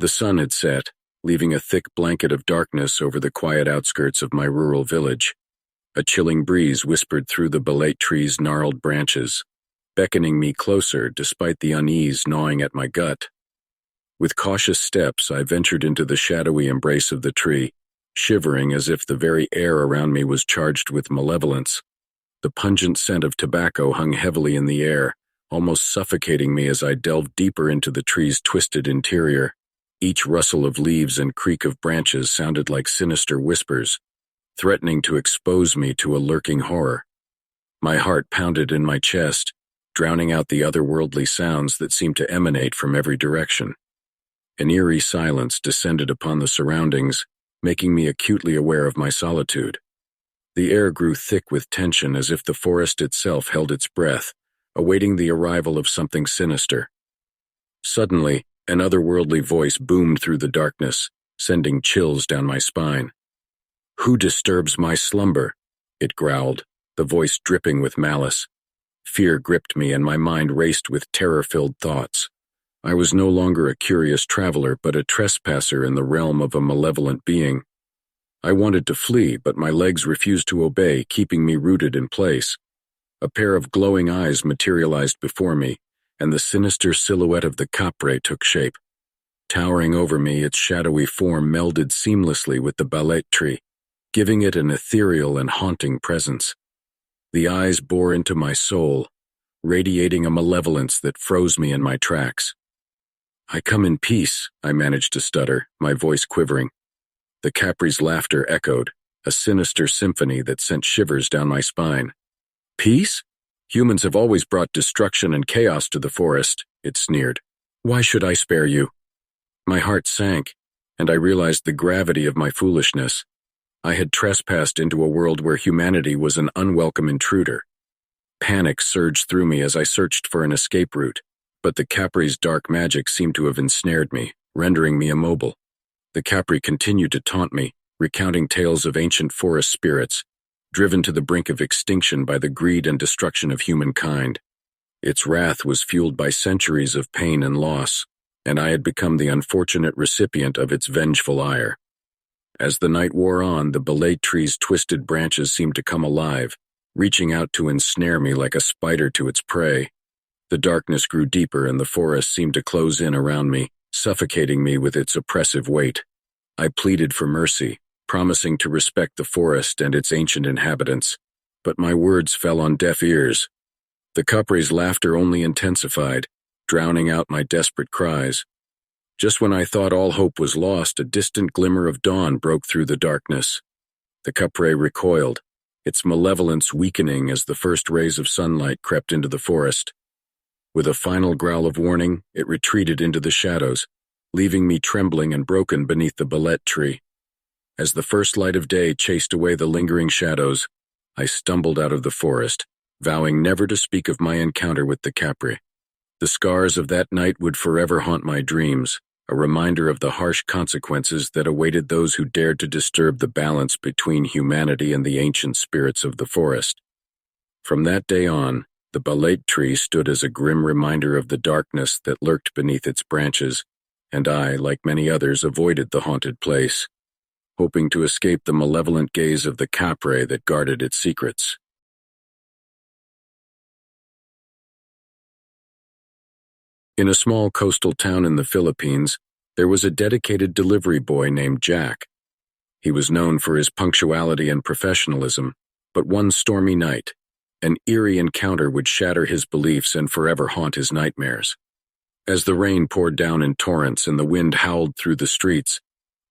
The sun had set, leaving a thick blanket of darkness over the quiet outskirts of my rural village. A chilling breeze whispered through the belate tree's gnarled branches, beckoning me closer despite the unease gnawing at my gut. With cautious steps, I ventured into the shadowy embrace of the tree, shivering as if the very air around me was charged with malevolence. The pungent scent of tobacco hung heavily in the air, almost suffocating me as I delved deeper into the tree's twisted interior. Each rustle of leaves and creak of branches sounded like sinister whispers, threatening to expose me to a lurking horror. My heart pounded in my chest, drowning out the otherworldly sounds that seemed to emanate from every direction. An eerie silence descended upon the surroundings, making me acutely aware of my solitude. The air grew thick with tension as if the forest itself held its breath, awaiting the arrival of something sinister. Suddenly, an otherworldly voice boomed through the darkness, sending chills down my spine. "Who disturbs my slumber?" it growled, the voice dripping with malice. Fear gripped me and my mind raced with terror-filled thoughts. I was no longer a curious traveler, but a trespasser in the realm of a malevolent being. I wanted to flee, but my legs refused to obey, keeping me rooted in place. A pair of glowing eyes materialized before me, and the sinister silhouette of the capre took shape. Towering over me, its shadowy form melded seamlessly with the belate tree, giving it an ethereal and haunting presence. The eyes bore into my soul, radiating a malevolence that froze me in my tracks. "I come in peace," I managed to stutter, my voice quivering. The capre's laughter echoed, a sinister symphony that sent shivers down my spine. "Peace? Humans have always brought destruction and chaos to the forest," it sneered. "Why should I spare you?" My heart sank, and I realized the gravity of my foolishness. I had trespassed into a world where humanity was an unwelcome intruder. Panic surged through me as I searched for an escape route, but the capre's dark magic seemed to have ensnared me, rendering me immobile. The capre continued to taunt me, recounting tales of ancient forest spirits, driven to the brink of extinction by the greed and destruction of humankind. Its wrath was fueled by centuries of pain and loss, and I had become the unfortunate recipient of its vengeful ire. As the night wore on, the belate tree's twisted branches seemed to come alive, reaching out to ensnare me like a spider to its prey. The darkness grew deeper and the forest seemed to close in around me, suffocating me with its oppressive weight. I pleaded for mercy, promising to respect the forest and its ancient inhabitants, but my words fell on deaf ears. The capre's laughter only intensified, drowning out my desperate cries. Just when I thought all hope was lost, a distant glimmer of dawn broke through the darkness. The capre recoiled, its malevolence weakening as the first rays of sunlight crept into the forest. With a final growl of warning, it retreated into the shadows, leaving me trembling and broken beneath the belate tree. As the first light of day chased away the lingering shadows, I stumbled out of the forest, vowing never to speak of my encounter with the capre. The scars of that night would forever haunt my dreams, a reminder of the harsh consequences that awaited those who dared to disturb the balance between humanity and the ancient spirits of the forest. From that day on, the belate tree stood as a grim reminder of the darkness that lurked beneath its branches, and I, like many others, avoided the haunted place, hoping to escape the malevolent gaze of the capre that guarded its secrets. In a small coastal town in the Philippines, there was a dedicated delivery boy named Jack. He was known for his punctuality and professionalism, but one stormy night, an eerie encounter would shatter his beliefs and forever haunt his nightmares. As the rain poured down in torrents and the wind howled through the streets,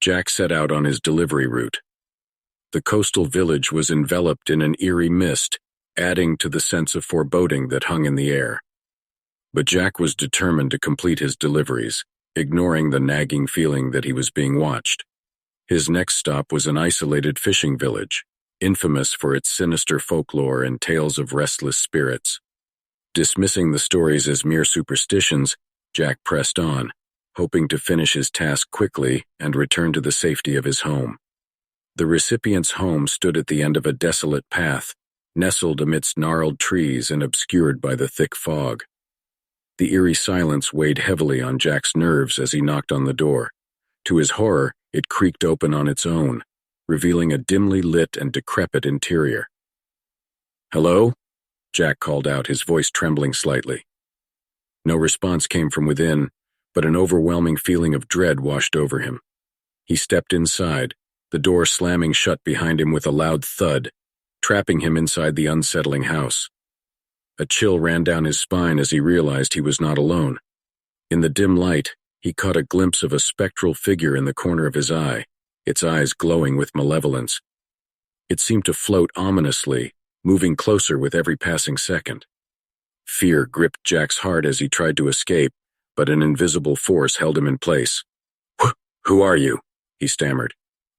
Jack set out on his delivery route. The coastal village was enveloped in an eerie mist, adding to the sense of foreboding that hung in the air. But Jack was determined to complete his deliveries, ignoring the nagging feeling that he was being watched. His next stop was an isolated fishing village, infamous for its sinister folklore and tales of restless spirits. Dismissing the stories as mere superstitions, Jack pressed on, hoping to finish his task quickly and return to the safety of his home. The recipient's home stood at the end of a desolate path, nestled amidst gnarled trees and obscured by the thick fog. The eerie silence weighed heavily on Jack's nerves as he knocked on the door, To his horror, it creaked open on its own, revealing a dimly lit and decrepit interior. "Hello?" Jack called out, his voice trembling slightly. No response came from within, but an overwhelming feeling of dread washed over him. He stepped inside, the door slamming shut behind him with a loud thud, trapping him inside the unsettling house. A chill ran down his spine as he realized he was not alone. In the dim light, he caught a glimpse of a spectral figure in the corner of his eye, its eyes glowing with malevolence. It seemed to float ominously, moving closer with every passing second. Fear gripped Jack's heart as he tried to escape, but an invisible force held him in place. "Who are you?" he stammered.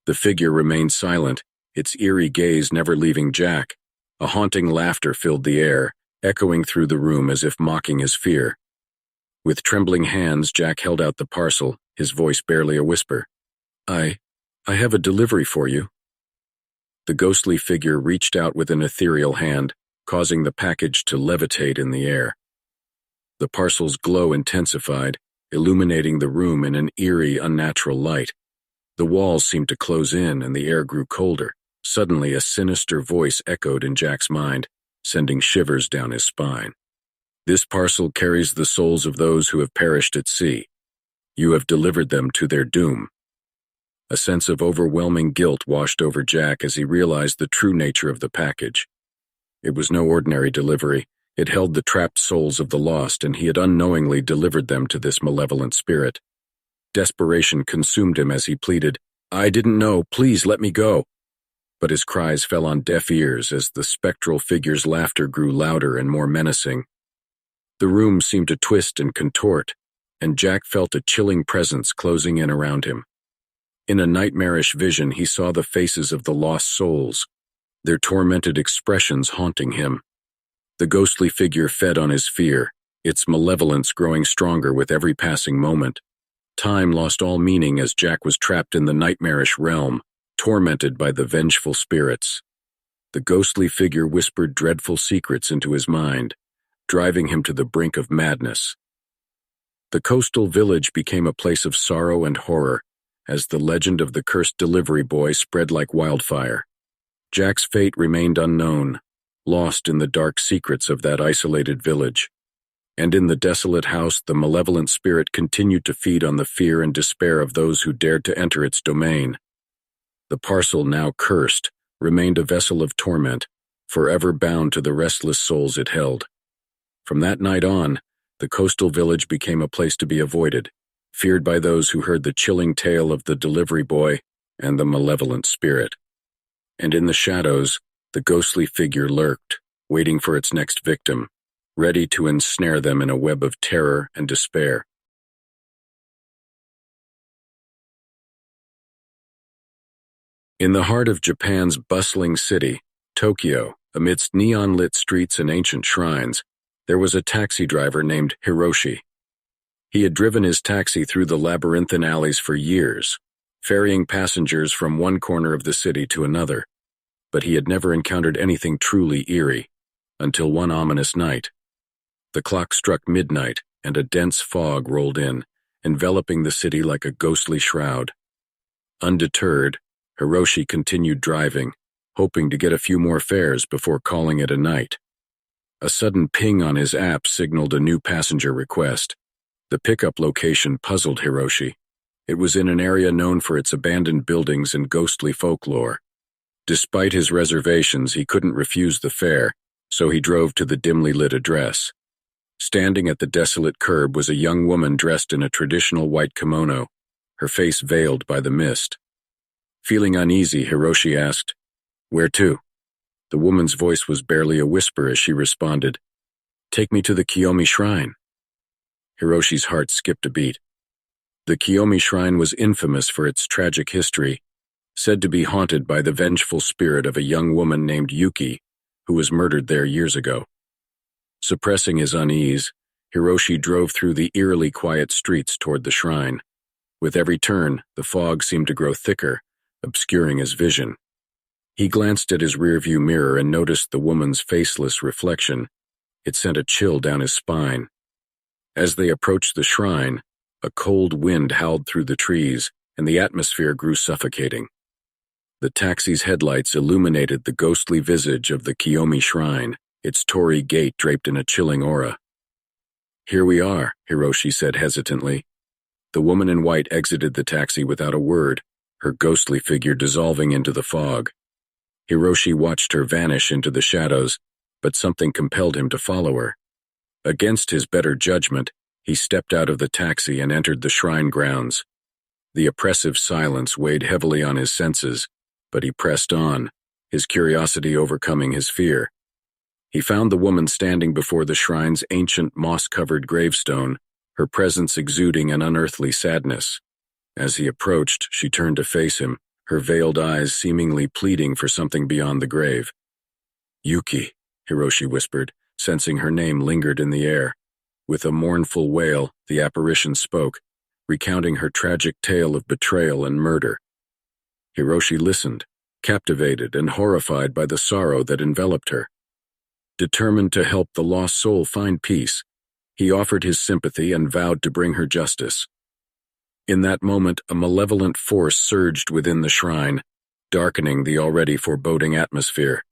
The figure remained silent, its eerie gaze never leaving Jack. A haunting laughter filled the air, echoing through the room as if mocking his fear. With trembling hands, Jack held out the parcel, his voice barely a whisper. I have a delivery for you." The ghostly figure reached out with an ethereal hand, causing the package to levitate in the air. The parcel's glow intensified, illuminating the room in an eerie, unnatural light. The walls seemed to close in and the air grew colder. Suddenly, a sinister voice echoed in Jack's mind, sending shivers down his spine. "This parcel carries the souls of those who have perished at sea. You have delivered them to their doom." A sense of overwhelming guilt washed over Jack as he realized the true nature of the package. It was no ordinary delivery. It held the trapped souls of the lost, and he had unknowingly delivered them to this malevolent spirit. Desperation consumed him as he pleaded, "I didn't know, please let me go." But his cries fell on deaf ears as the spectral figure's laughter grew louder and more menacing. The room seemed to twist and contort, and Jack felt a chilling presence closing in around him. In a nightmarish vision, he saw the faces of the lost souls, their tormented expressions haunting him. The ghostly figure fed on his fear, its malevolence growing stronger with every passing moment. Time lost all meaning as Jack was trapped in the nightmarish realm, tormented by the vengeful spirits. The ghostly figure whispered dreadful secrets into his mind, driving him to the brink of madness. The coastal village became a place of sorrow and horror, as the legend of the cursed delivery boy spread like wildfire. Jack's fate remained unknown, lost in the dark secrets of that isolated village. And in the desolate house, the malevolent spirit continued to feed on the fear and despair of those who dared to enter its domain. The parcel, now cursed, remained a vessel of torment, forever bound to the restless souls it held. From that night on, the coastal village became a place to be avoided, feared by those who heard the chilling tale of the delivery boy and the malevolent spirit. And in the shadows, the ghostly figure lurked, waiting for its next victim, ready to ensnare them in a web of terror and despair. In the heart of Japan's bustling city, Tokyo, amidst neon-lit streets and ancient shrines, there was a taxi driver named Hiroshi. He had driven his taxi through the labyrinthine alleys for years, ferrying passengers from one corner of the city to another, but he had never encountered anything truly eerie, until one ominous night. The clock struck midnight, and a dense fog rolled in, enveloping the city like a ghostly shroud. Undeterred, Hiroshi continued driving, hoping to get a few more fares before calling it a night. A sudden ping on his app signaled a new passenger request. The pickup location puzzled Hiroshi. It was in an area known for its abandoned buildings and ghostly folklore. Despite his reservations, he couldn't refuse the fare, so he drove to the dimly lit address. Standing at the desolate curb was a young woman dressed in a traditional white kimono, her face veiled by the mist. Feeling uneasy, Hiroshi asked, "Where to?" The woman's voice was barely a whisper as she responded, "Take me to the Kiyomi Shrine." Hiroshi's heart skipped a beat. The Kiyomi Shrine was infamous for its tragic history, said to be haunted by the vengeful spirit of a young woman named Yuki, who was murdered there years ago. Suppressing his unease, Hiroshi drove through the eerily quiet streets toward the shrine. With every turn, the fog seemed to grow thicker, obscuring his vision. He glanced at his rearview mirror and noticed the woman's faceless reflection. It sent a chill down his spine. As they approached the shrine, a cold wind howled through the trees, and the atmosphere grew suffocating. The taxi's headlights illuminated the ghostly visage of the Kiyomi shrine, its torii gate draped in a chilling aura. "Here we are," Hiroshi said hesitantly. The woman in white exited the taxi without a word, her ghostly figure dissolving into the fog. Hiroshi watched her vanish into the shadows, but something compelled him to follow her. Against his better judgment, he stepped out of the taxi and entered the shrine grounds. The oppressive silence weighed heavily on his senses, but he pressed on, his curiosity overcoming his fear. He found the woman standing before the shrine's ancient moss-covered gravestone, her presence exuding an unearthly sadness. As he approached, she turned to face him, her veiled eyes seemingly pleading for something beyond the grave. "Yuki," Hiroshi whispered, sensing her name lingered in the air. With a mournful wail, the apparition spoke, recounting her tragic tale of betrayal and murder. Hiroshi listened, captivated and horrified by the sorrow that enveloped her. Determined to help the lost soul find peace, he offered his sympathy and vowed to bring her justice. In that moment, a malevolent force surged within the shrine, darkening the already foreboding atmosphere.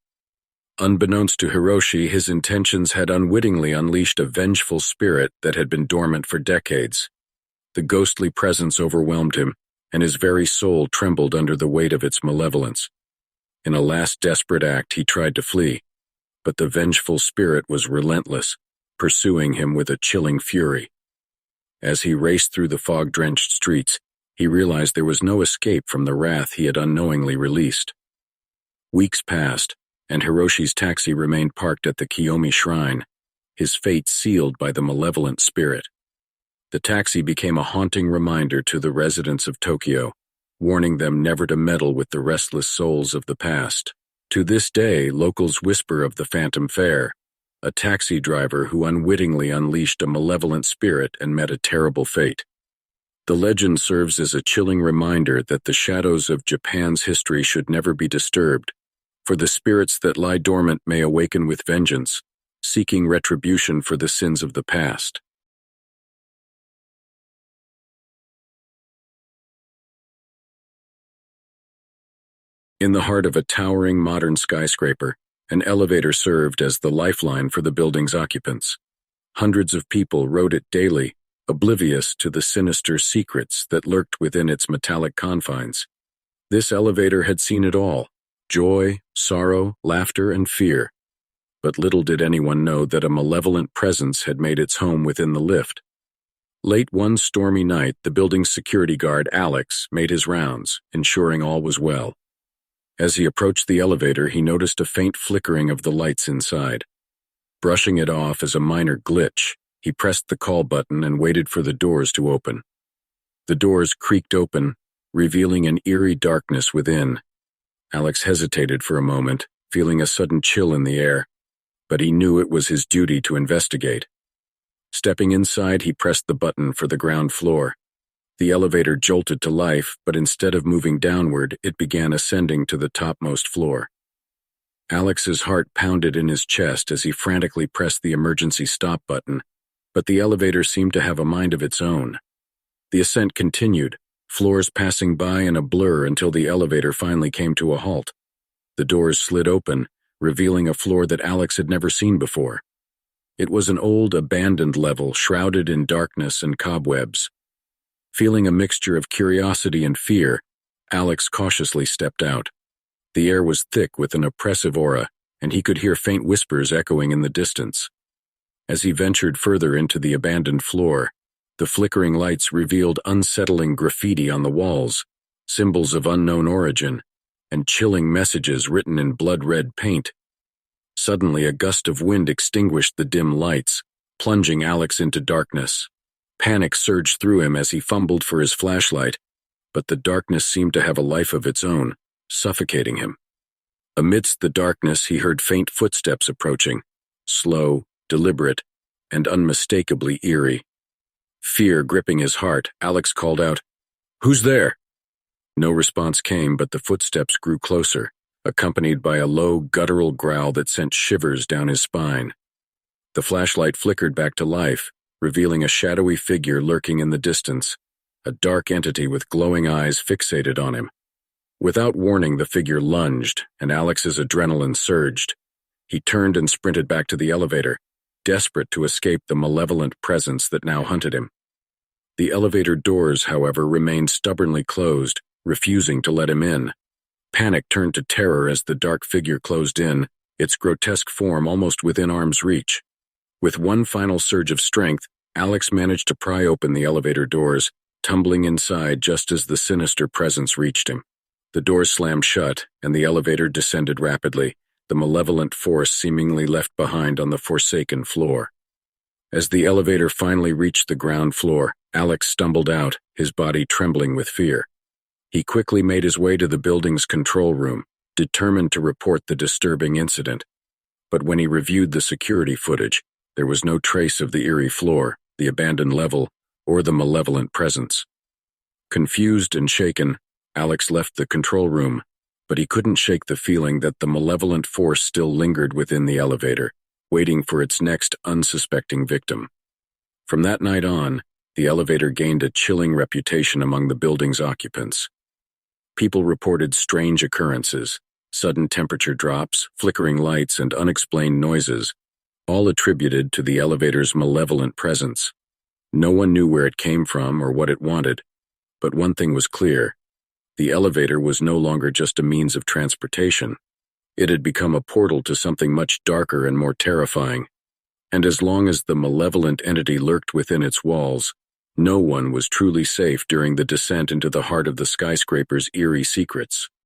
Unbeknownst to Hiroshi, his intentions had unwittingly unleashed a vengeful spirit that had been dormant for decades. The ghostly presence overwhelmed him, and his very soul trembled under the weight of its malevolence. In a last desperate act, he tried to flee, but the vengeful spirit was relentless, pursuing him with a chilling fury. As he raced through the fog-drenched streets, he realized there was no escape from the wrath he had unknowingly released. Weeks passed, and Hiroshi's taxi remained parked at the Kiyomi shrine, his fate sealed by the malevolent spirit. The taxi became a haunting reminder to the residents of Tokyo, warning them never to meddle with the restless souls of the past. To this day, locals whisper of the Phantom Fare, a taxi driver who unwittingly unleashed a malevolent spirit and met a terrible fate. The legend serves as a chilling reminder that the shadows of Japan's history should never be disturbed, for the spirits that lie dormant may awaken with vengeance, seeking retribution for the sins of the past. In the heart of a towering modern skyscraper, an elevator served as the lifeline for the building's occupants. Hundreds of people rode it daily, oblivious to the sinister secrets that lurked within its metallic confines. This elevator had seen it all: joy, sorrow, laughter, and fear. But little did anyone know that a malevolent presence had made its home within the lift. Late one stormy night, the building's security guard, Alex, made his rounds, ensuring all was well. As he approached the elevator, he noticed a faint flickering of the lights inside. Brushing it off as a minor glitch, he pressed the call button and waited for the doors to open. The doors creaked open, revealing an eerie darkness within. Alex hesitated for a moment, feeling a sudden chill in the air, but he knew it was his duty to investigate. Stepping inside, he pressed the button for the ground floor. The elevator jolted to life, but instead of moving downward, it began ascending to the topmost floor. Alex's heart pounded in his chest as he frantically pressed the emergency stop button, but the elevator seemed to have a mind of its own. The ascent continued, floors passing by in a blur until the elevator finally came to a halt. The doors slid open, revealing a floor that Alex had never seen before. It was an old, abandoned level shrouded in darkness and cobwebs. Feeling a mixture of curiosity and fear, Alex cautiously stepped out. The air was thick with an oppressive aura, and he could hear faint whispers echoing in the distance. As he ventured further into the abandoned floor, the flickering lights revealed unsettling graffiti on the walls, symbols of unknown origin, and chilling messages written in blood-red paint. Suddenly, a gust of wind extinguished the dim lights, plunging Alex into darkness. Panic surged through him as he fumbled for his flashlight, but the darkness seemed to have a life of its own, suffocating him. Amidst the darkness, he heard faint footsteps approaching, slow, deliberate, and unmistakably eerie. Fear gripping his heart, Alex called out, "Who's there?" No response came, but the footsteps grew closer, accompanied by a low, guttural growl that sent shivers down his spine. The flashlight flickered back to life, revealing a shadowy figure lurking in the distance, a dark entity with glowing eyes fixated on him. Without warning, the figure lunged, and Alex's adrenaline surged. He turned and sprinted back to the elevator, desperate to escape the malevolent presence that now hunted him. The elevator doors, however, remained stubbornly closed, refusing to let him in. Panic turned to terror as the dark figure closed in, its grotesque form almost within arm's reach. With one final surge of strength, Alex managed to pry open the elevator doors, tumbling inside just as the sinister presence reached him. The doors slammed shut, and the elevator descended rapidly, the malevolent force seemingly left behind on the forsaken floor. As the elevator finally reached the ground floor, Alex stumbled out, his body trembling with fear. He quickly made his way to the building's control room, determined to report the disturbing incident. But when he reviewed the security footage, there was no trace of the eerie floor, the abandoned level, or the malevolent presence. Confused and shaken, Alex left the control room, but he couldn't shake the feeling that the malevolent force still lingered within the elevator, waiting for its next unsuspecting victim. From that night on, the elevator gained a chilling reputation among the building's occupants. People reported strange occurrences, sudden temperature drops, flickering lights, and unexplained noises, all attributed to the elevator's malevolent presence. No one knew where it came from or what it wanted, but one thing was clear. The elevator was no longer just a means of transportation. It had become a portal to something much darker and more terrifying. And as long as the malevolent entity lurked within its walls, no one was truly safe during the descent into the heart of the skyscraper's eerie secrets.